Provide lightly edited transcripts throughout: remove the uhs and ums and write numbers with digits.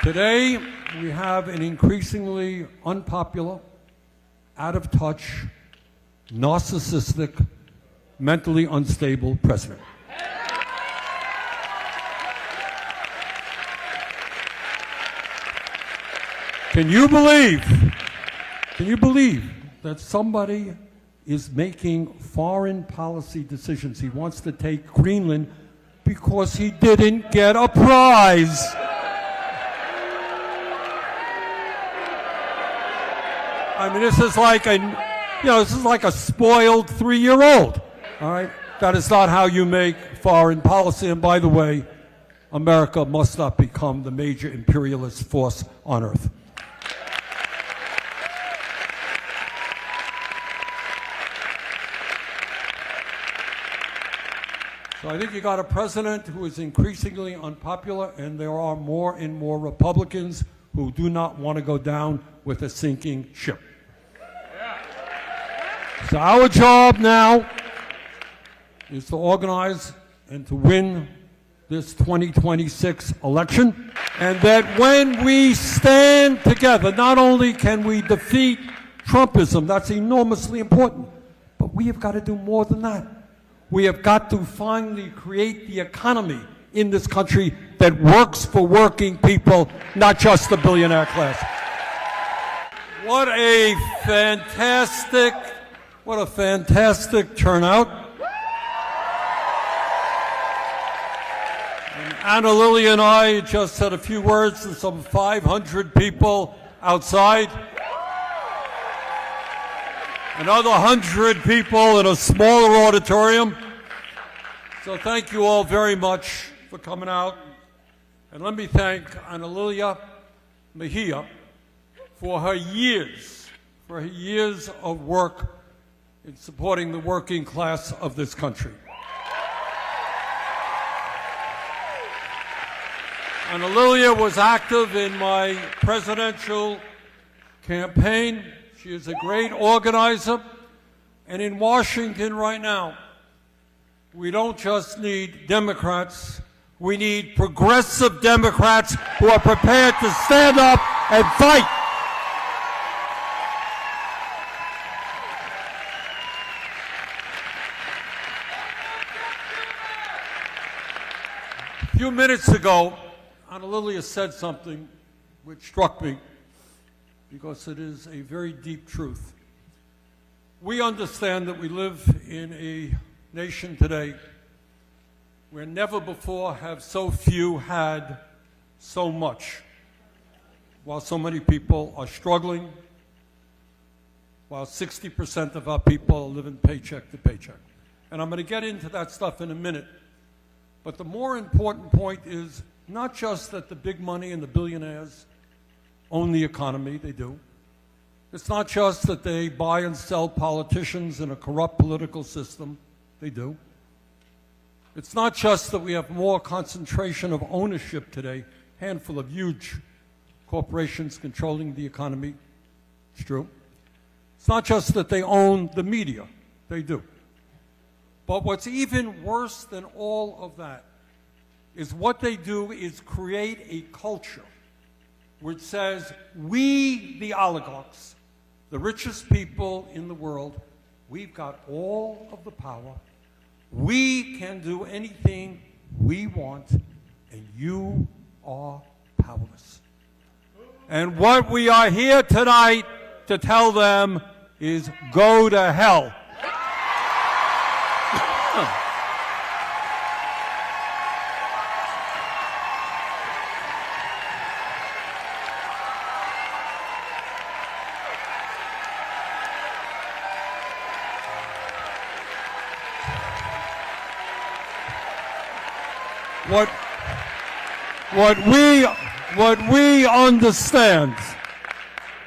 Today, we have an increasingly unpopular, out-of-touch, narcissistic, mentally unstable president. Can you believe that somebody is making foreign policy decisions? He wants to take Greenland because he didn't get a prize. I mean, this is like a spoiled 3-year-old. All right, that is not how you make foreign policy. And by the way, America must not become the major imperialist force on earth. So I think you got a president who is increasingly unpopular, and there are more and more Republicans who do not want to go down with a sinking ship. So our job now is to organize and to win this 2026 election, and that when we stand together, not only can we defeat Trumpism, that's enormously important, but we have got to do more than that. We have got to finally create the economy in this country that works for working people, not just the billionaire class. What a fantastic turnout. And Anna Lilly and I just said a few words to some 500 people outside. Another 100 people in a smaller auditorium. So thank you all very much for coming out. And let me thank Ana Lilia Mejia for her years of work in supporting the working class of this country. Ana Lilia was active in my presidential campaign. She is a great organizer. And in Washington right now, we don't just need Democrats, we need progressive Democrats who are prepared to stand up and fight. A few minutes ago, Ana Lilia said something which struck me because it is a very deep truth. We understand that we live in a nation today where never before have so few had so much, while so many people are struggling, while 60% of our people are living paycheck to paycheck. And I'm going to get into that stuff in a minute. But the more important point is not just that the big money and the billionaires own the economy, they do. It's not just that they buy and sell politicians in a corrupt political system, they do. It's not just that we have more concentration of ownership today, a handful of huge corporations controlling the economy, it's true. It's not just that they own the media, they do. But what's even worse than all of that is what they do is create a culture which says we, the oligarchs, the richest people in the world, we've got all of the power. We can do anything we want, and you are powerless. And what we are here tonight to tell them is go to hell.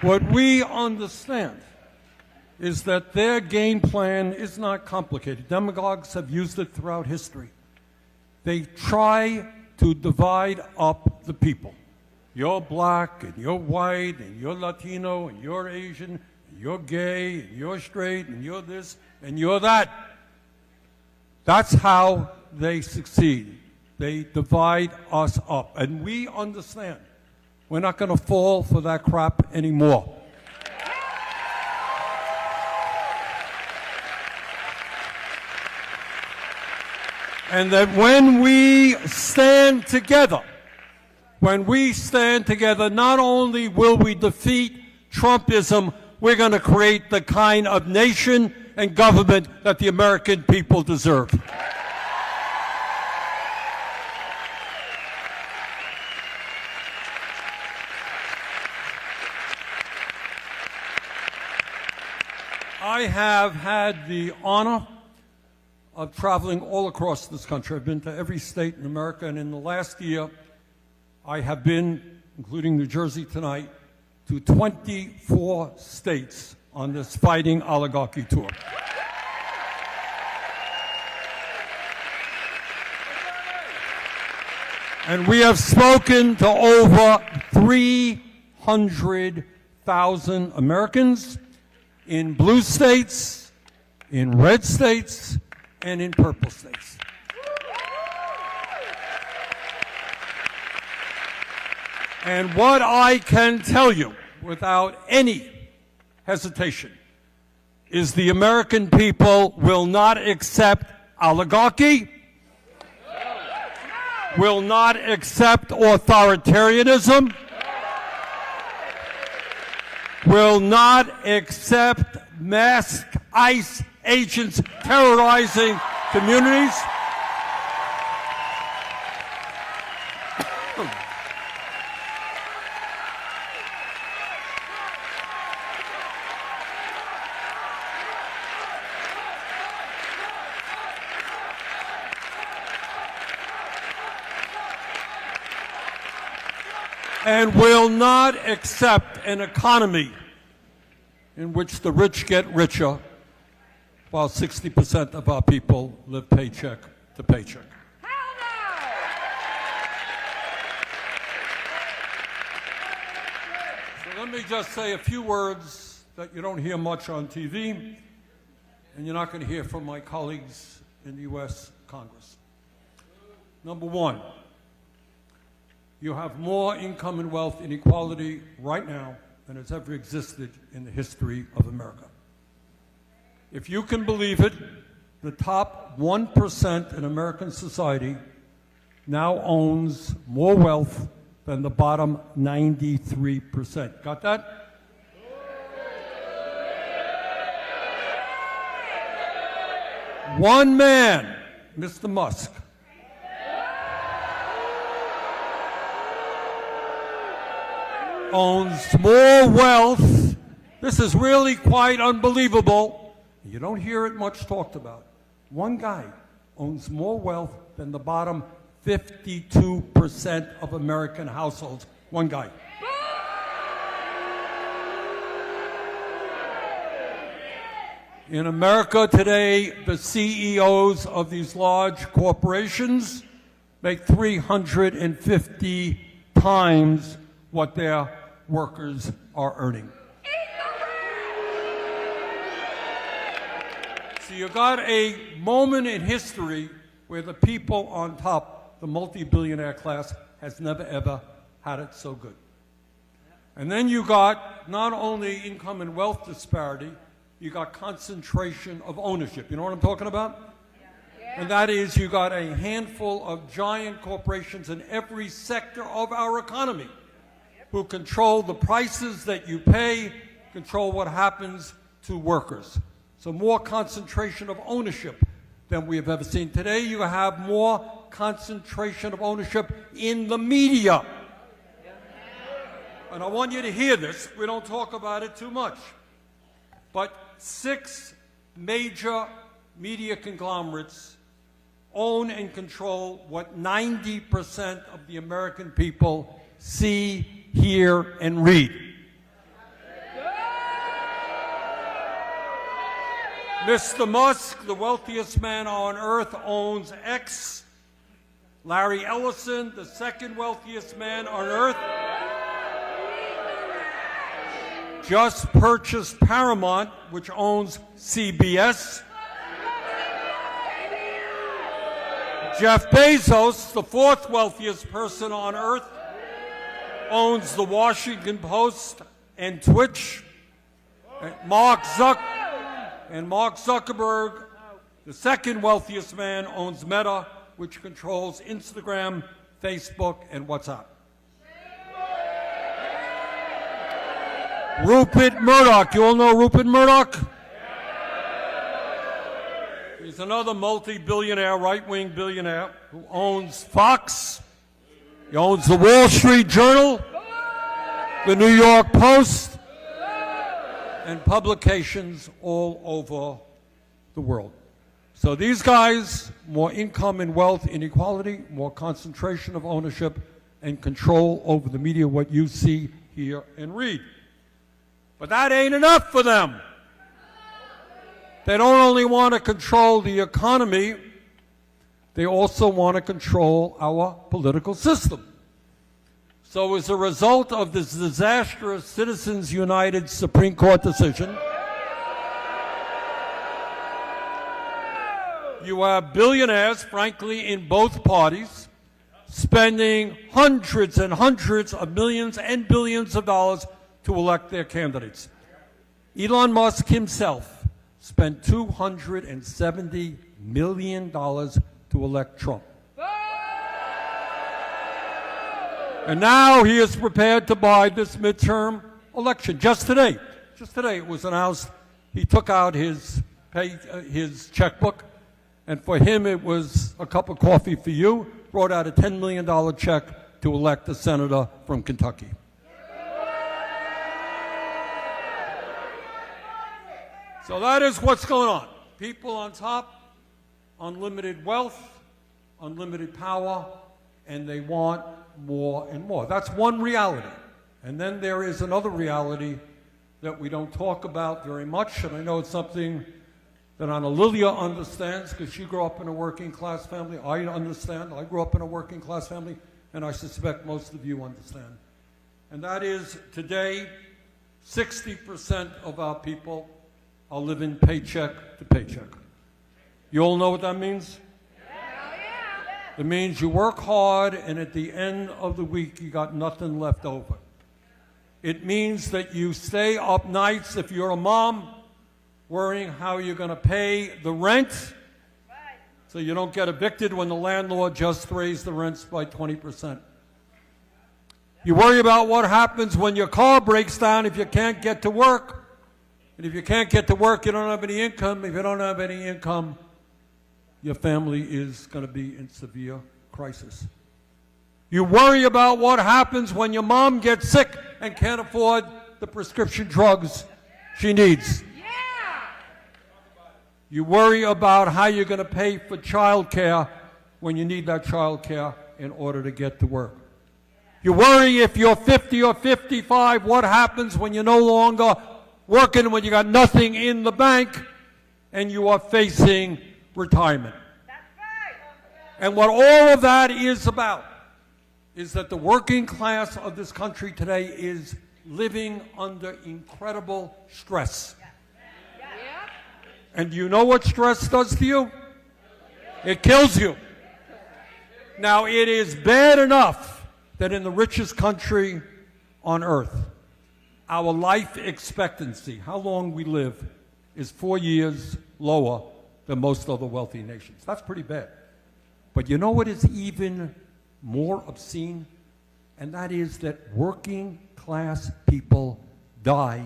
What we understand is that their game plan is not complicated. Demagogues have used it throughout history. They try to divide up the people. You're black, and you're white, and you're Latino, and you're Asian, and you're gay, and you're straight, and you're this, and you're that. That's how they succeed. They divide us up. And we understand We're not going to fall for that crap anymore. And that when we stand together, not only will we defeat Trumpism, we're going to create the kind of nation and government that the American people deserve. I have had the honor of traveling all across this country. I've been to every state in America, and in the last year, I have been, including New Jersey tonight, to 24 states on this fighting oligarchy tour. And we have spoken to over 300,000 Americans in blue states, in red states, and in purple states. And what I can tell you without any hesitation is the American people will not accept oligarchy, will not accept authoritarianism, will not accept masked ICE agents terrorizing communities. And will not accept an economy in which the rich get richer while 60% of our people live paycheck to paycheck. So let me just say a few words that you don't hear much on TV, and you're not going to hear from my colleagues in the U.S. Congress. Number one, you have more income and wealth inequality right now than has ever existed in the history of America. If you can believe it, the top 1% in American society now owns more wealth than the bottom 93%. Got that? One man, Mr. Musk, owns more wealth. This is really quite unbelievable. You don't hear it much talked about. One guy owns more wealth than the bottom 52% of American households. One guy. In America today, the CEOs of these large corporations make 350 times what their workers are earning. So you got a moment in history where the people on top, the multi-billionaire class, has never ever had it so good. And then you got not only income and wealth disparity, you got concentration of ownership. You know what I'm talking about? Yeah. And that is, you got a handful of giant corporations in every sector of our economy who control the prices that you pay, control what happens to workers. So more concentration of ownership than we have ever seen. Today you have more concentration of ownership in the media. And I want you to hear this. We don't talk about it too much. But 6 major media conglomerates own and control what 90% of the American people see, hear, and read. Mr. Musk, the wealthiest man on earth, owns X. Larry Ellison, the second wealthiest man on earth, just purchased Paramount, which owns CBS. Jeff Bezos, the 4th wealthiest person on earth, owns the Washington Post and Twitch. And Mark Zuckerberg, the second wealthiest man, owns Meta, which controls Instagram, Facebook, and WhatsApp. Rupert Murdoch. You all know Rupert Murdoch? He's another multi-billionaire, right-wing billionaire, who owns Fox. He owns the Wall Street Journal, the New York Post, and publications all over the world. So these guys, more income and wealth inequality, more concentration of ownership and control over the media, what you see, hear, and read. But that ain't enough for them. They don't only want to control the economy, they also want to control our political system. So as a result of this disastrous Citizens United Supreme Court decision, you have billionaires, frankly, in both parties, spending hundreds and hundreds of millions and billions of dollars to elect their candidates. Elon Musk himself spent $270 million to elect Trump. And now he is prepared to buy this midterm election. Just today it was announced he took out his checkbook, and for him it was a cup of coffee for you, brought out a $10 million check to elect a senator from Kentucky. So that is what's going on. People on top, unlimited wealth, unlimited power, and they want more and more. That's one reality. And then there is another reality that we don't talk about very much, and I know it's something that Anna Lilia understands because she grew up in a working class family. I understand. I grew up in a working class family, and I suspect most of you understand. And that is today, 60% of our people are living paycheck to paycheck. You all know what that means? It means you work hard and at the end of the week you got nothing left over. It means that you stay up nights, if you're a mom, worrying how you're going to pay the rent so you don't get evicted when the landlord just raised the rents by 20%. You worry about what happens when your car breaks down if you can't get to work. And if you can't get to work, you don't have any income. If you don't have any income, your family is going to be in severe crisis. You worry about what happens when your mom gets sick and can't afford the prescription drugs she needs. You worry about how you're going to pay for childcare when you need that childcare in order to get to work. You worry if you're 50 or 55, what happens when you're no longer working, when you got nothing in the bank and you are facing retirement. That's right. And what all of that is about is that the working class of this country today is living under incredible stress. Yeah. And you know what stress does to you? It kills you. Now, it is bad enough that in the richest country on earth, our life expectancy, how long we live, is 4 years lower than most other wealthy nations. That's pretty bad. But you know what is even more obscene? And that is that working class people die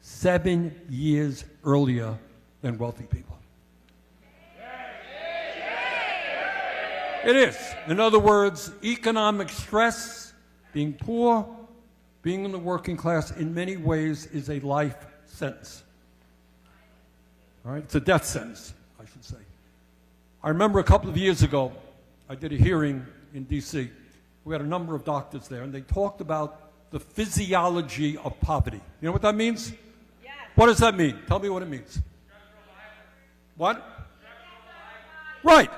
7 years earlier than wealthy people. It is. In other words, economic stress, being poor, being in the working class, in many ways, is a life sentence. All right? It's a death sentence, I should say. I remember a couple of years ago, I did a hearing in D.C. We had a number of doctors there, and they talked about the physiology of poverty. You know what that means? Yes. What does that mean? Tell me what it means. What? Right.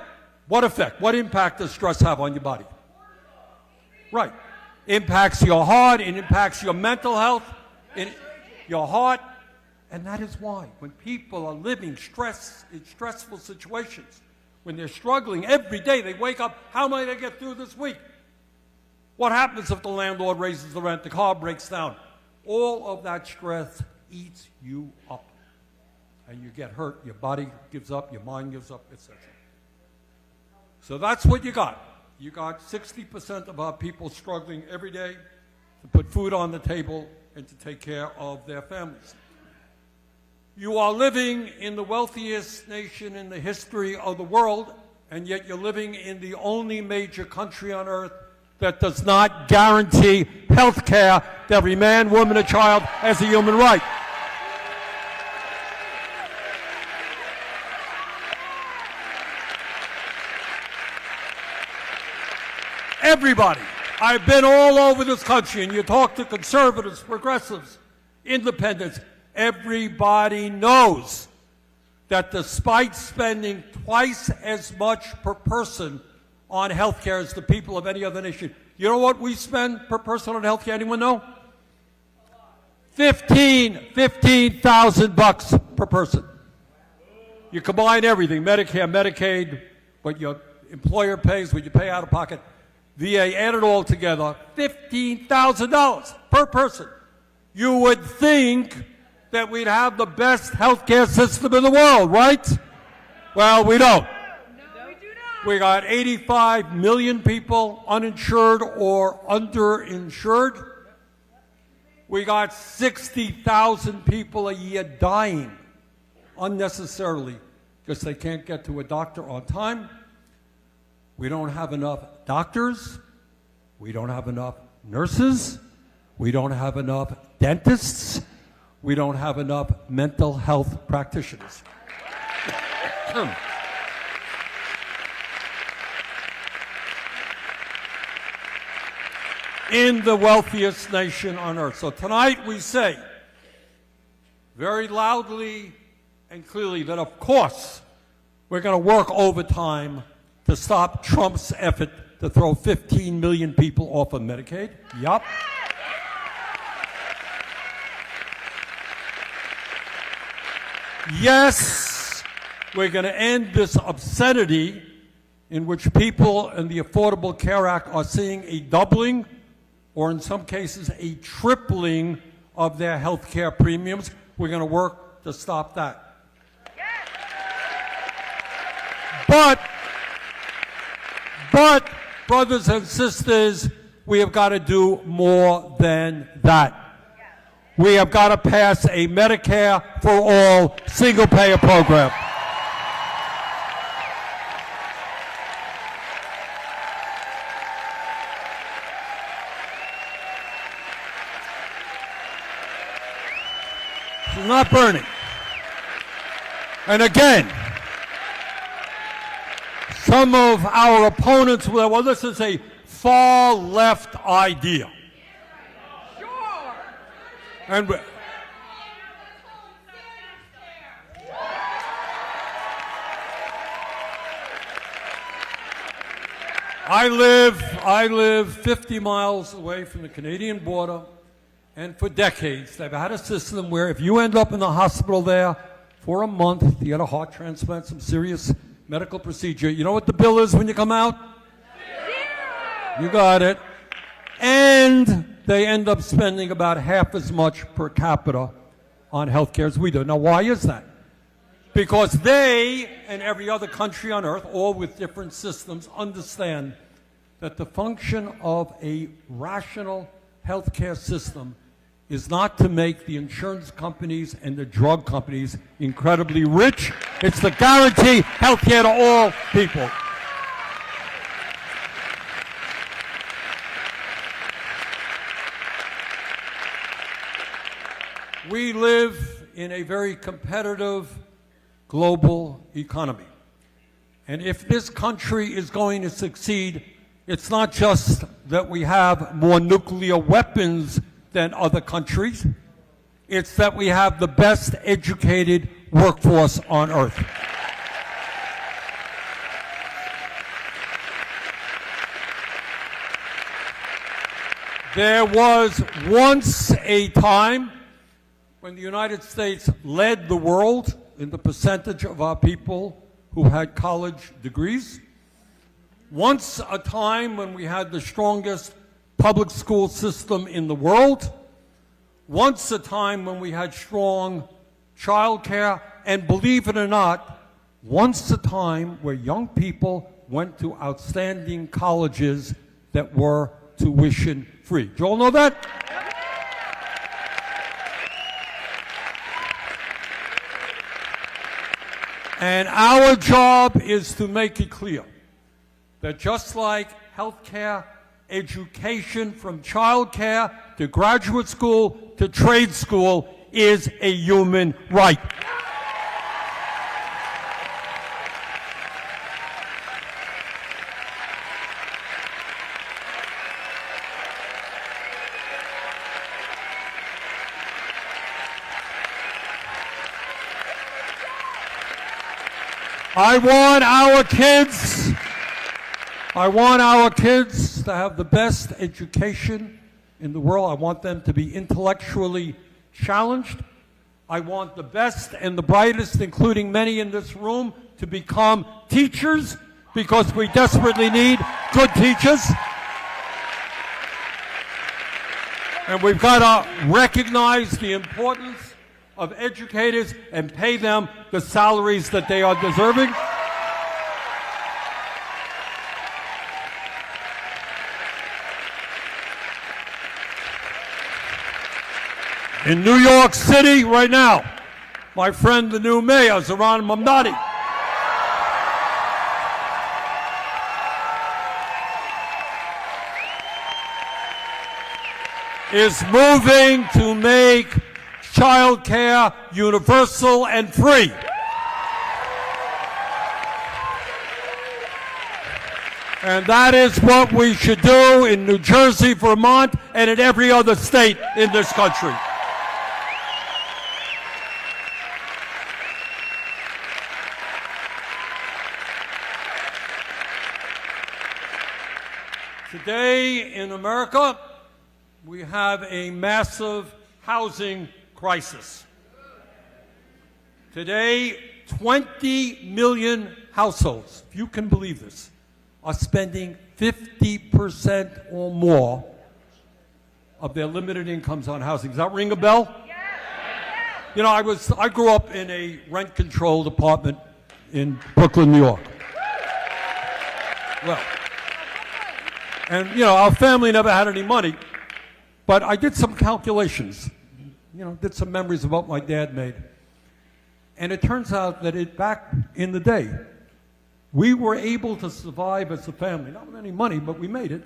What effect? What impact does stress have on your body? Right. Impacts your heart, it impacts your mental health, your heart, and that is why when people are living in stressful situations, when they're struggling every day, they wake up, how am I going to get through this week? What happens if the landlord raises the rent, the car breaks down? All of that stress eats you up. And you get hurt, your body gives up, your mind gives up, etc. So that's what you got. You got 60% of our people struggling every day to put food on the table and to take care of their families. You are living in the wealthiest nation in the history of the world, and yet you're living in the only major country on earth that does not guarantee health care to every man, woman, and child as a human right. Everybody. I've been all over this country, and you talk to conservatives, progressives, independents. Everybody knows that despite spending twice as much per person on health care as the people of any other nation, you know what we spend per person on health care? Anyone know? $15,000 per person. You combine everything, Medicare, Medicaid, what your employer pays, what you pay out of pocket, VA, add it all together, $15,000 per person. You would think that we'd have the best healthcare system in the world, right? Well, we don't. No, we do not. We got 85 million people uninsured or underinsured. We got 60,000 people a year dying unnecessarily because they can't get to a doctor on time. We don't have enough doctors. We don't have enough nurses. We don't have enough dentists. We don't have enough mental health practitioners. In the wealthiest nation on earth. So tonight we say very loudly and clearly that, of course, we're going to work overtime to stop Trump's effort to throw 15 million people off of Medicaid. Yup. Yes, we're going to end this obscenity in which people in the Affordable Care Act are seeing a doubling or in some cases a tripling of their health care premiums. We're going to work to stop that. But, brothers and sisters, we have got to do more than that. We have got to pass a Medicare for all single-payer program. It's not burning. And again, some of our opponents will, well, this is a far-left idea. Sure. And I live 50 miles away from the Canadian border, and for decades they've had a system where if you end up in the hospital there for a month, you get a heart transplant, some serious medical procedure, you know what the bill is when you come out? Zero. You got it. And they end up spending about half as much per capita on health care as we do. Now, why is that? Because they and every other country on earth, all with different systems, understand that the function of a rational health care system is not to make the insurance companies and the drug companies incredibly rich. It's to guarantee health care to all people. We live in a very competitive global economy. And if this country is going to succeed, it's not just that we have more nuclear weapons than other countries. It's that we have the best educated workforce on earth. There was once a time when the United States led the world in the percentage of our people who had college degrees. Once a time when we had the strongest public school system in the world. Once a time when we had strong childcare, and believe it or not, once a time where young people went to outstanding colleges that were tuition free. Do you all know that? And our job is to make it clear that just like healthcare, education from childcare to graduate school to trade school is a human right. I want our kids to have the best education in the world. I want them to be intellectually challenged. I want the best and the brightest, including many in this room, to become teachers because we desperately need good teachers. And we've got to recognize the importance of educators and pay them the salaries that they are deserving. In New York City right now, my friend, the new mayor, Zoran Mamdani, is moving to make childcare universal and free. And that is what we should do in New Jersey, Vermont, and in every other state in this country. Today in America, we have a massive housing crisis. Today, 20 million households, if you can believe this, are spending 50% or more of their limited incomes on housing. Does that ring a bell? Yes. You know, I grew up in a rent-controlled apartment in Brooklyn, New York. Well, and you know, our family never had any money, but I did some calculations. You know, did some memories of what my dad made. And it turns out that back in the day, we were able to survive as a family, not with any money, but we made it.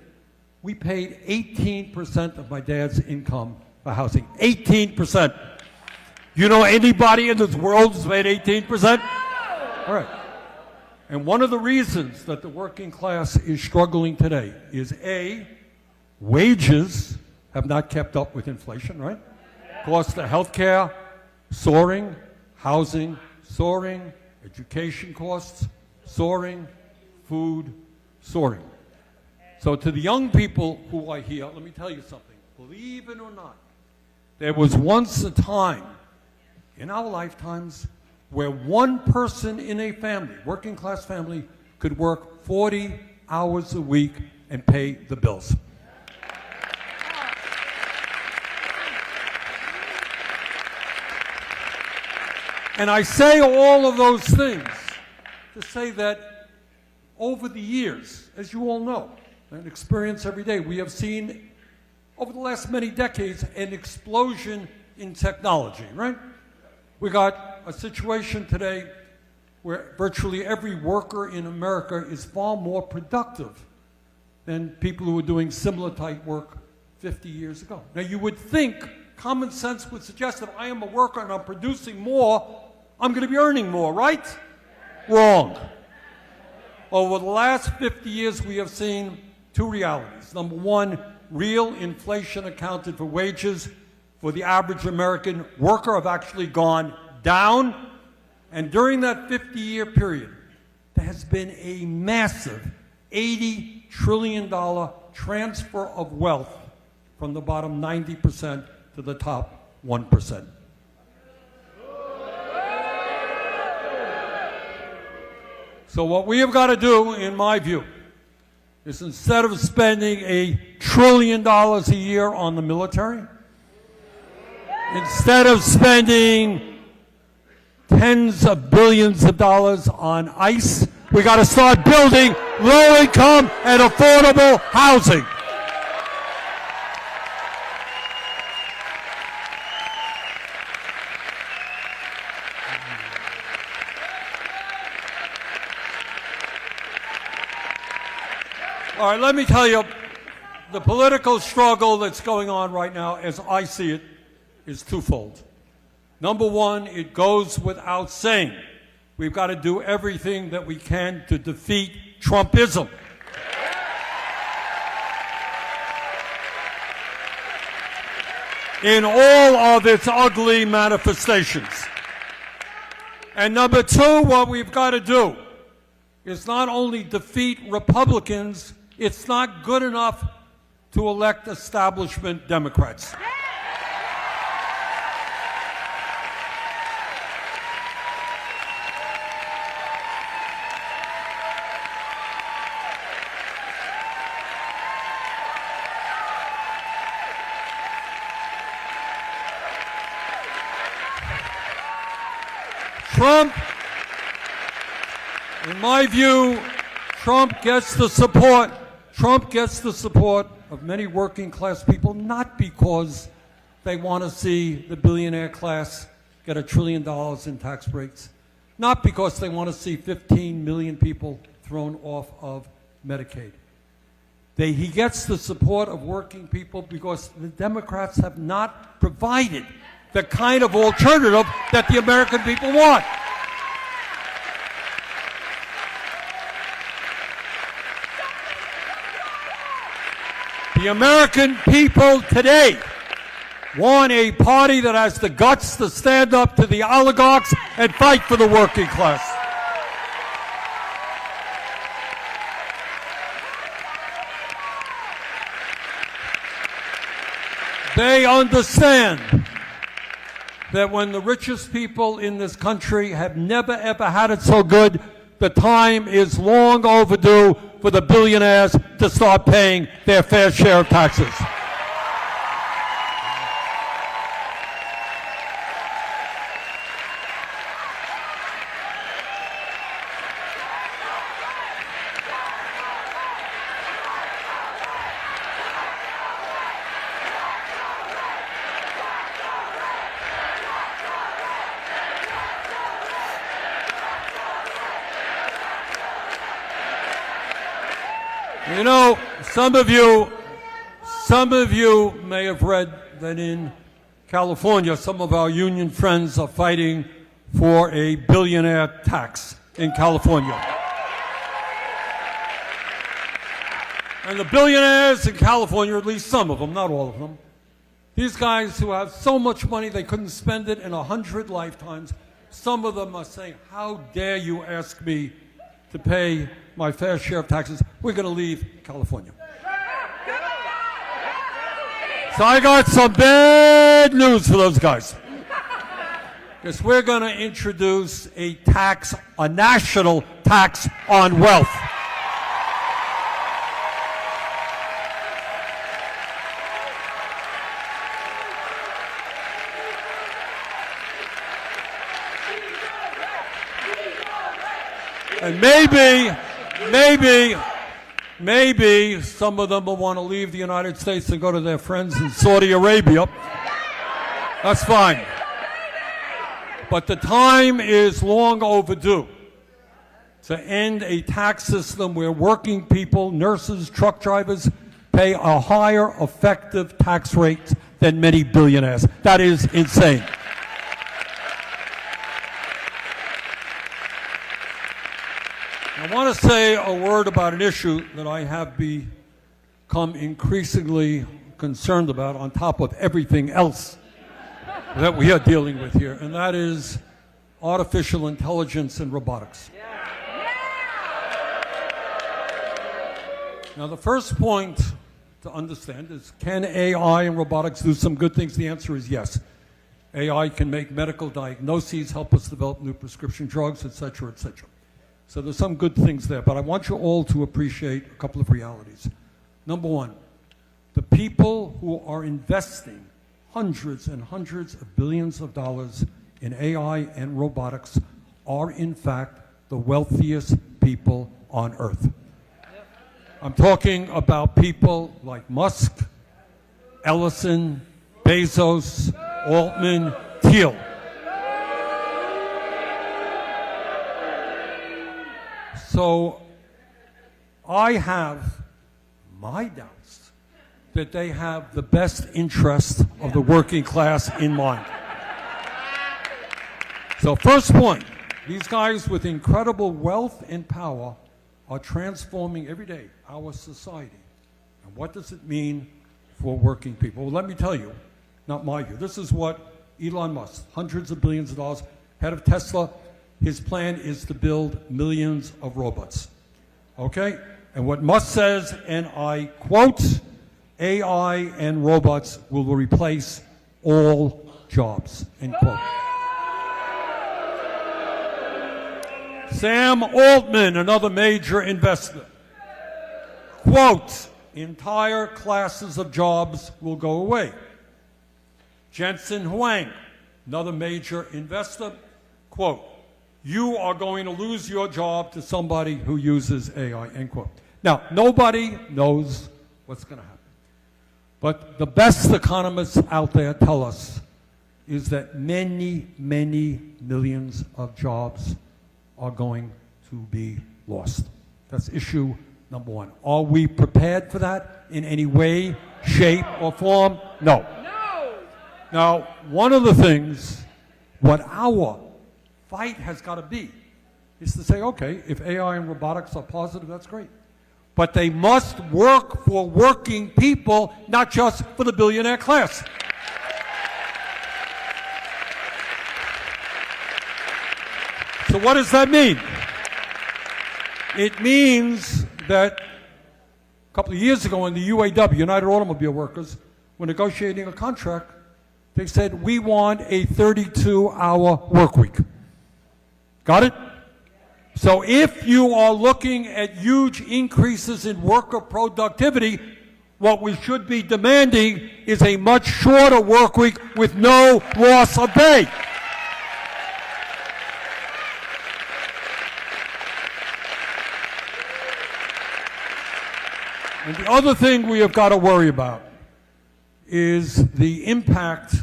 We paid 18% of my dad's income for housing. 18%. You know anybody in this world who's paid 18%? All right. And one of the reasons that the working class is struggling today is A, wages have not kept up with inflation, right? Costs of health care soaring, housing soaring, education costs soaring, food soaring. So to the young people who I hear, let me tell you something. Believe it or not, there was once a time in our lifetimes where one person in a family, working class family, could work 40 hours a week and pay the bills. And I say all of those things to say that over the years, as you all know, and experience every day, we have seen over the last many decades an explosion in technology, right? We got a situation today where virtually every worker in America is far more productive than people who were doing similar type work 50 years ago. Now you would think, common sense would suggest that I am a worker and I'm producing more, I'm going to be earning more, right? Wrong. Over the last 50 years, we have seen two realities. Number one, real inflation accounted for wages for the average American worker have actually gone down. And during that 50-year period, there has been a massive $80 trillion transfer of wealth from the bottom 90% to the top 1%. So what we have got to do, in my view, is instead of spending $1 trillion a year on the military, instead of spending tens of billions of dollars on ICE, we got to start building low-income and affordable housing. All right, let me tell you, the political struggle that's going on right now, as I see it, is twofold. Number one, it goes without saying, we've got to do everything that we can to defeat Trumpism. In all of its ugly manifestations. And number two, what we've got to do is not only defeat Republicans, it's not good enough to elect establishment Democrats. Trump, in my view, Trump gets the support of many working class people, not because they want to see the billionaire class get $1 trillion in tax breaks, not because they want to see 15 million people thrown off of Medicaid. He gets the support of working people because the Democrats have not provided the kind of alternative that the American people want. The American people today want a party that has the guts to stand up to the oligarchs and fight for the working class. They understand that when the richest people in this country have never ever had it so good, the time is long overdue for the billionaires to start paying their fair share of taxes. You know, some of you may have read that in California, some of our union friends are fighting for a billionaire tax in California. And the billionaires in California, at least some of them, not all of them, these guys who have so much money they couldn't spend it in 100 lifetimes, some of them are saying, how dare you ask me to pay my fair share of taxes? We're going to leave California. So I got some bad news for those guys. Because we're going to introduce a national tax on wealth. And maybe some of them will want to leave the United States and go to their friends in Saudi Arabia. That's fine. But the time is long overdue to end a tax system where working people, nurses, truck drivers, pay a higher effective tax rate than many billionaires. That is insane. I want to say a word about an issue that I have become increasingly concerned about on top of everything else that we are dealing with here, and that is artificial intelligence and robotics. Now, the first point to understand is, can AI and robotics do some good things? The answer is yes. AI can make medical diagnoses, help us develop new prescription drugs, etc., etc. So there's some good things there, but I want you all to appreciate a couple of realities. Number one, the people who are investing hundreds and hundreds of billions of dollars in AI and robotics are in fact the wealthiest people on earth. I'm talking about people like Musk, Ellison, Bezos, Altman, Thiel. So I have my doubts that they have the best interest of the working class in mind. So first point, these guys with incredible wealth and power are transforming every day our society. And what does it mean for working people? Well, let me tell you, not my view. This is what Elon Musk, hundreds of billions of dollars, head of Tesla, his plan is to build millions of robots. Okay? And what Musk says, and I quote, AI and robots will replace all jobs, end quote. Sam Altman, another major investor, quote, entire classes of jobs will go away. Jensen Huang, another major investor, quote, you are going to lose your job to somebody who uses AI, end quote. Now, nobody knows what's going to happen. But the best economists out there tell us is that many, many millions of jobs are going to be lost. That's issue number one. Are we prepared for that in any way, shape, or form? No. No. Now, one of the things, what our fight has got to be, is to say, okay, if AI and robotics are positive, that's great. But they must work for working people, not just for the billionaire class. So what does that mean? It means that a couple of years ago when the UAW, United Automobile Workers, were negotiating a contract, they said, we want a 32-hour work week. Got it? So if you are looking at huge increases in worker productivity, what we should be demanding is a much shorter work week with no loss of pay. And the other thing we have got to worry about is the impact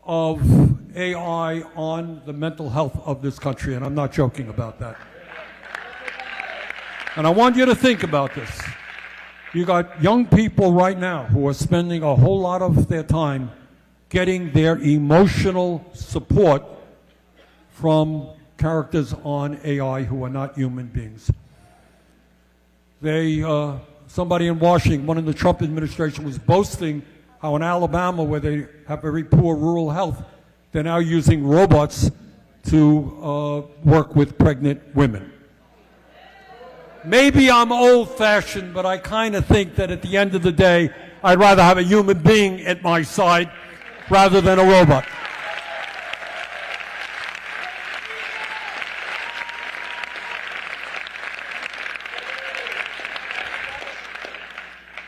of AI on the mental health of this country, and I'm not joking about that. And I want you to think about this. You got young people right now who are spending a whole lot of their time getting their emotional support from characters on AI who are not human beings. Somebody in Washington, one in the Trump administration, was boasting how in Alabama, where they have very poor rural health, they're now using robots to work with pregnant women. Maybe I'm old-fashioned, but I kind of think that at the end of the day, I'd rather have a human being at my side rather than a robot.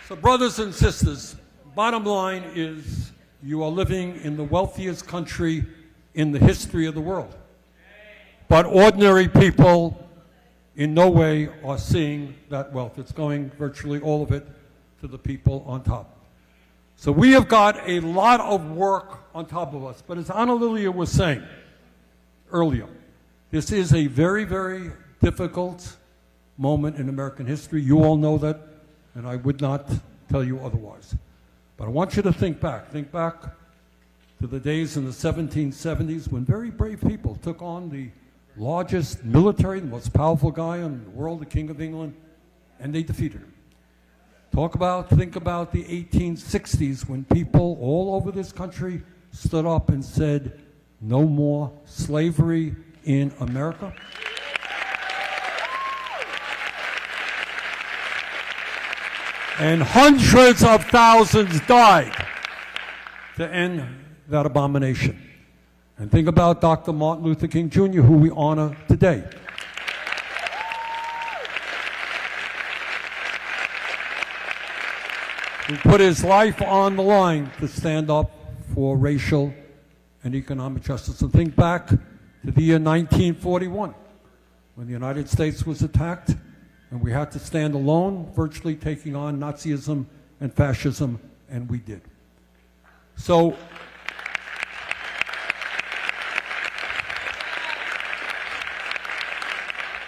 So brothers and sisters, bottom line is you are living in the wealthiest country in the history of the world. But ordinary people in no way are seeing that wealth. It's going virtually all of it to the people on top. So we have got a lot of work on top of us. But as Anna Lilia was saying earlier, this is a very, very difficult moment in American history. You all know that, and I would not tell you otherwise. But I want you to think back. Think back to the days in the 1770s when very brave people took on the largest military, the most powerful guy in the world, the King of England, and they defeated him. Think about the 1860s when people all over this country stood up and said, no more slavery in America. And hundreds of thousands died to end that abomination. And think about Dr. Martin Luther King Jr., who we honor today. who put his life on the line to stand up for racial and economic justice. And think back to the year 1941, when the United States was attacked, and we had to stand alone, virtually taking on Nazism and fascism, and we did. So,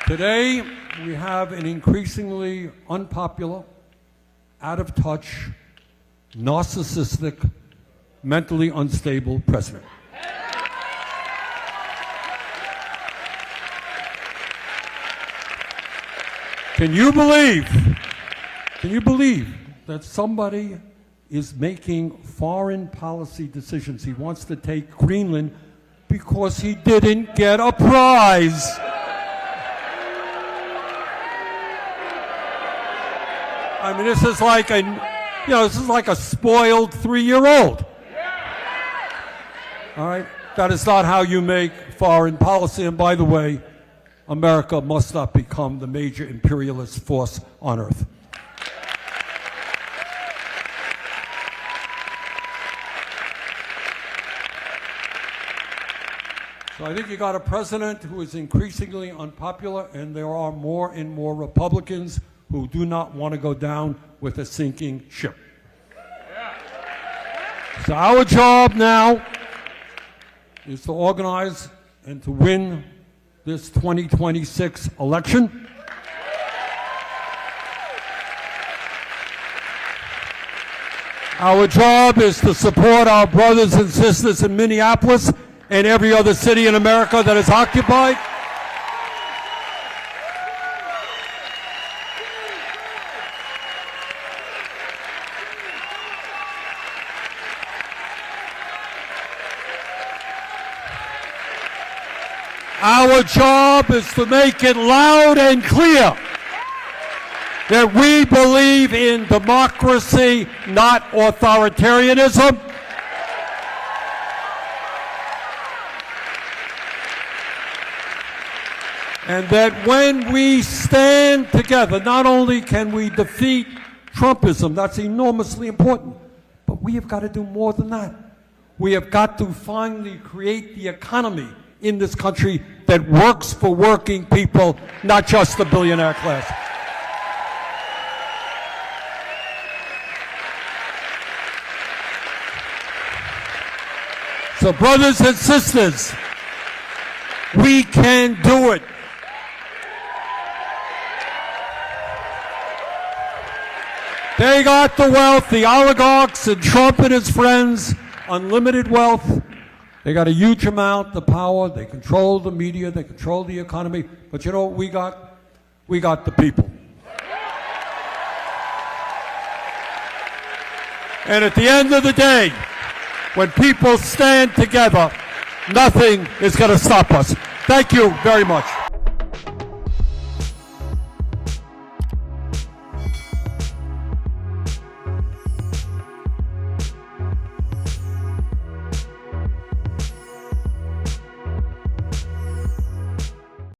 today, we have an increasingly unpopular, out of touch, narcissistic, mentally unstable president. Can you believe that somebody is making foreign policy decisions? He wants to take Greenland because he didn't get a prize. I mean, this is like a spoiled 3-year-old. All right? That is not how you make foreign policy. And by the way, America must not become the major imperialist force on earth. So I think you got a president who is increasingly unpopular, and there are more and more Republicans who do not want to go down with a sinking ship. So our job now is to organize and to win this 2026 election. Our job is to support our brothers and sisters in Minneapolis and every other city in America that is occupied. Our job is to make it loud and clear that we believe in democracy, not authoritarianism. And that when we stand together, not only can we defeat Trumpism, that's enormously important, but we have got to do more than that. We have got to finally create the economy in this country that works for working people, not just the billionaire class. So brothers and sisters, we can do it. They got the wealth, the oligarchs and Trump and his friends, unlimited wealth. They got a huge amount of power. They control the media. They control the economy. But you know what we got? We got the people. And at the end of the day, when people stand together, nothing is going to stop us. Thank you very much.